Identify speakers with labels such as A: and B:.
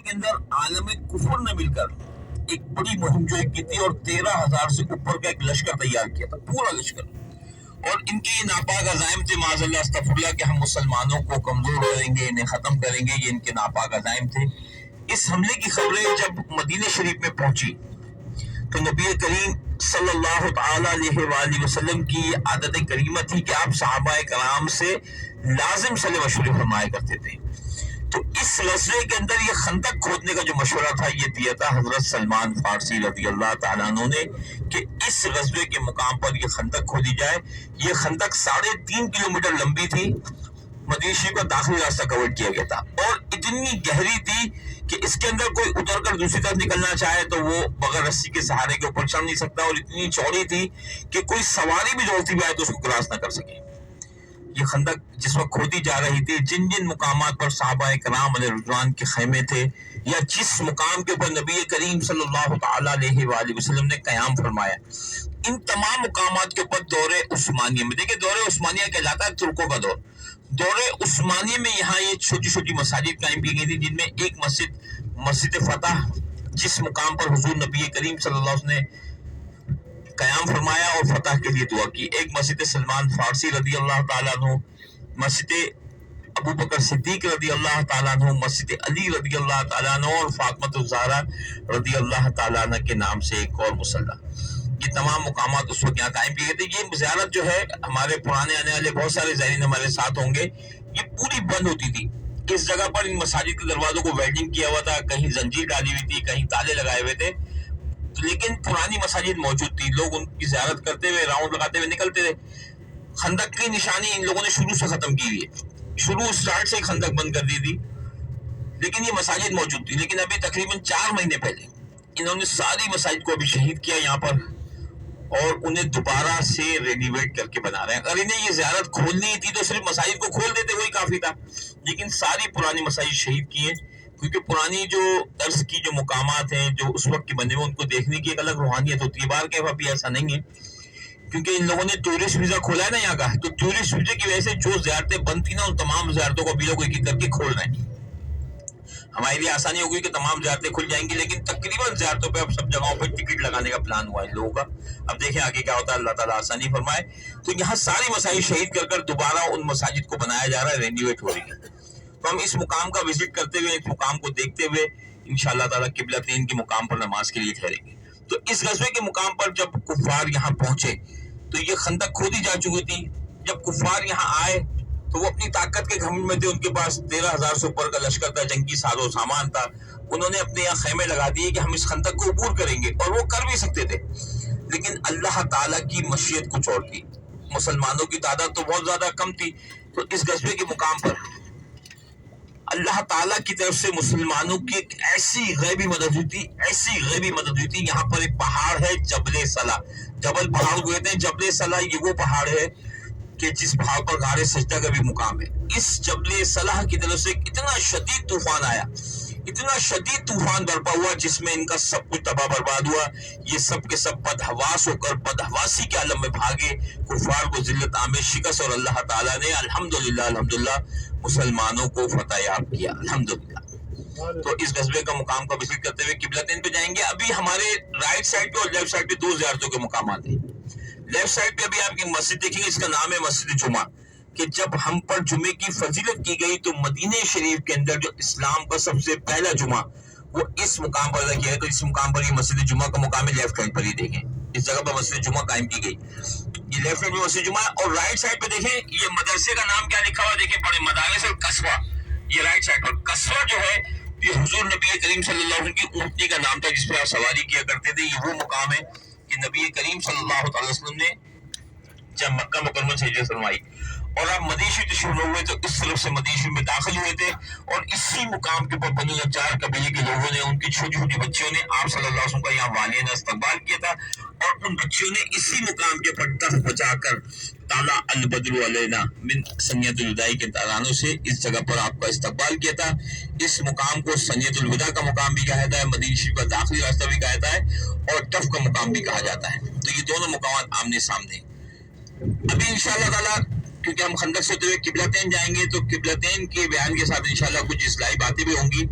A: کے اندر عالم کفر نے مل کر ایک بڑی مہم جو کی تھی اور 13,000 سے اوپر کا ایک لشکر تیار کیا تھا، پورا لشکر، اور ان کے یہ ناپاک عزائم تھے، معاذ اللہ استغفر اللہ، کہ ہم مسلمانوں کو کمزور کریں گے، انہیں ختم کریں گے، یہ ان کے ناپاک عزائم تھے۔ اس حملے کی خبریں جب مدینہ شریف میں پہنچی تو نبی کریم صلی اللہ تعالی علیہ وآلہ وسلم کی عادت کریمہ تھی کہ آپ صحابہ کرام سے لازم صلی مشورے فرمایا کرتے تھے۔ تو اس غزوے کے اندر یہ خندق کھودنے کا جو مشورہ تھا یہ دیا تھا حضرت سلمان فارسی رضی اللہ تعالیٰ عنہ نے کہ اس غزوے کے مقام پر یہ خندق کھودی جائے۔ یہ خندق 3.5 کلومیٹر لمبی تھی، مدینہ شریف کا داخلی راستہ کور کیا گیا تھا، اور اتنی گہری تھی کہ اس کے اندر کوئی اتر کر دوسری طرف نکلنا چاہے تو وہ بغیر رسی کے سہارے کے اوپر چڑھ نہیں سکتا، اور اتنی چوڑی تھی کہ کوئی سواری بھی دوڑتی بھی آئے تو اس کو کراس نہ کر سکے۔ یہ خندق جس وقت کھودی جا رہی تھی، جن جن مقامات پر صحابہ کرام علیہ رضوان کے خیمے تھے، یا جس مقام کے اوپر نبی کریم صلی اللہ تعالی علیہ وآلہ وسلم نے قیام فرمایا، ان تمام مقامات کے اوپر دور عثمانیہ میں، دیکھیں دور عثمانیہ کہلاتا ہے ترکوں کا دور، دور عثمانیہ میں یہاں یہ چھوٹی چھوٹی مساجد قائم کی گئی تھی، جن میں ایک مسجد فتح، جس مقام پر حضور نبی کریم صلی اللہ علیہ وسلم نے قیام فرمایا اور فتح کے لیے دعا کی، ایک مسجد سلمان فارسی رضی اللہ تعالیٰ عنہ، مسجد ابو بکر صدیق رضی اللہ تعالیٰ عنہ، مسجد علی رضی اللہ تعالیٰ عنہ، اور فاطمہ الزہرا رضی اللہ تعالیٰ عنہ کے نام سے ایک اور مصلی۔ یہ تمام مقامات اس وقت یہاں قائم کیے گئے تھے۔ یہ زیارت جو ہے، ہمارے پرانے آنے والے بہت سارے زائرین ہمارے ساتھ ہوں گے، یہ پوری بند ہوتی تھی۔ اس جگہ پر ان مساجد کے دروازوں کو ویلڈنگ کیا ہوا تھا، کہیں زنجیر ڈالی ہوئی تھی، کہیں تالے لگائے ہوئے تھے، لیکن پرانی مساجد موجود تھی، لوگ ان کی زیارت کرتے ہوئے، راؤنڈ لگاتے ہوئے نکلتے تھے۔ خندق کی نشانی ان لوگوں نے شروع سے ختم کی ہوئی ہے، شروع سٹارٹ سے خندق بند کر دی تھی، لیکن یہ مساجد موجود تھی۔ لیکن ابھی تقریباً 4 مہینے پہلے انہوں نے ساری مساجد کو ابھی شہید کیا یہاں پر، اور انہیں دوبارہ سے رینیویٹ کر کے بنا رہے ہیں۔ اگر انہیں یہ زیارت کھولنی تھی تو صرف مساجد کو کھول دیتے، وہی کافی تھا، لیکن ساری پرانی مساجد شہید کی ہیں، کیونکہ پرانی جو طرز کی جو مقامات ہیں جو اس وقت کے بنے ہوئے، ان کو دیکھنے کی ایک الگ روحانیت ہوتی ہے۔ بار کیفا بھی ایسا نہیں ہے، کیونکہ ان لوگوں نے ٹورسٹ ویزا کھولا ہے نا یہاں کا، تو ٹورسٹ ویزے کی وجہ سے جو زیارتیں بند تھی نا، ان تمام زیارتوں کو ابھی لوگ ایک ایک کر کے کھول رہے ہیں۔ ہمارے لیے آسانی ہوگی کہ تمام زیارتیں کھل جائیں گی، لیکن تقریباً زیارتوں پہ اب سب جگہوں پہ ٹکٹ لگانے کا پلان ہوا ہے لوگوں کا۔ اب دیکھیں آگے کیا ہوتا ہے، اللہ تعالیٰ آسانی فرمائے۔ تو یہاں ساری مساجد شہید کر کر دوبارہ ان مساجد کو بنایا جا رہا ہے، رینیویٹ ہو رہی ہے۔ تو ہم اس مقام کا وزٹ کرتے ہوئے، اس مقام کو دیکھتے ہوئے انشاءاللہ تعالیٰ قبلتین کے مقام پر نماز کے لیے ٹھہریں گے۔ تو اس غزوے کے مقام پر جب کفار یہاں پہنچے تو یہ خندق کھودی جا چکی تھی۔ جب کفار یہاں آئے تو وہ اپنی طاقت کے گھمنڈ میں تھے، ان کے پاس 13,000 سے اوپر کا لشکر تھا، جنگی ساز و سامان تھا، انہوں نے اپنے یہاں خیمے لگا دیے کہ ہم اس خندق کو عبور کریں گے، اور وہ کر بھی سکتے تھے، لیکن اللہ تعالیٰ کی مشیت کچھ اور تھی۔ مسلمانوں کی تعداد تو بہت زیادہ کم تھی، تو اس غزوے کے مقام پر اللہ تعالیٰ کی طرف سے مسلمانوں کی ایک ایسی غیبی مدد ہوئی تھی، ایسی غیبی مدد ہوئی تھی۔ یہاں پر ایک پہاڑ ہے جبل صلا، جبل پہاڑ کو کہتے ہیں، جبل صلا یہ وہ پہاڑ ہے کہ جس پہاڑ پر غار سجدہ کا بھی مقام ہے۔ اس جبل صلا کی طرف سے اتنا شدید طوفان آیا، اتنا شدید طوفان برپا ہوا، جس میں ان کا سب کچھ تباہ برباد ہوا۔ یہ سب کے سب بدحواس ہو کر بدحواسی کے عالم میں بھاگے، کفار کو ذلت آمیز شکست، اور اللہ تعالیٰ نے الحمدللہ مسلمانوں کو فتح یاب کیا، الحمدللہ۔ تو اس غزوے کا مقام کا وزٹ کرتے ہوئے قبلتین پہ جائیں گے۔ ابھی ہمارے رائٹ سائڈ پہ اور لیفٹ سائڈ پہ 2 زیارتوں کے مقامات ہیں۔ لیفٹ سائڈ پہ ابھی آپ کی مسجد دیکھیں گے، اس کا نام ہے مسجد جمعہ، کہ جب ہم پر جمعے کی فضیلت کی گئی تو مدینہ شریف کے اندر جو اسلام کا سب سے پہلا جمعہ وہ اس مقام پر ادا کیا ہے۔ تو اس مقام پر یہ مسجد جمعہ کا مقام ہے، لیفٹ سائڈ پر یہ دیکھیں، اس جگہ پر مسجد جمعہ قائم کی گئی، یہ لیفٹ سائڈ پہ مسجد جمعہ ہے۔ اور رائٹ سائڈ پہ دیکھیں یہ مدرسے کا نام کیا لکھا ہوا ہے، دیکھیں پڑھیں، مدارس القصوہ، یہ رائٹ سائڈ پر قصوہ جو ہے یہ حضور نبی کریم صلی اللہ علیہ وسلم کی اونٹنی کا نام تھا جس پہ آپ سواری کیا کرتے تھے۔ یہ وہ مقام ہے کہ نبی کریم صلی اللہ علیہ وسلم نے جب مکہ مکرمہ سے ہجرت فرمائی اور آپ مدینہ شریف تشریف ہوئے تو اس طرف سے مدینہ شریف میں داخل ہوئے تھے، اور اسی مقام کے اوپر بنو نجار قبیلے کے لوگوں نے، ان کی چھوٹی چھوٹی بچیوں نے آپ صلی اللہ علیہ وسلم کا یہاں والیانہ استقبال کیا تھا، اور ان بچیوں نے اسی مقام کے اوپر تخت بچا کر طالع البدر علینا من سنیت الوداع کے ترانوں سے اس جگہ پر آپ کا استقبال کیا تھا۔ اس مقام کو سنیت الوداع کا مقام بھی کہا جاتا ہے، مدینہ شریف کا داخلی راستہ بھی کہا جاتا ہے، اور ٹف کا مقام بھی کہا جاتا ہے۔ تو یہ دونوں مقامات آمنے سامنے۔ ابھی انشاءاللہ تعالیٰ کیونکہ ہم خندق سے ہوتے ہوئے قبلتین جائیں گے، تو قبلتین کے بیان کے ساتھ انشاءاللہ کچھ اصلاحی باتیں بھی ہوں گی۔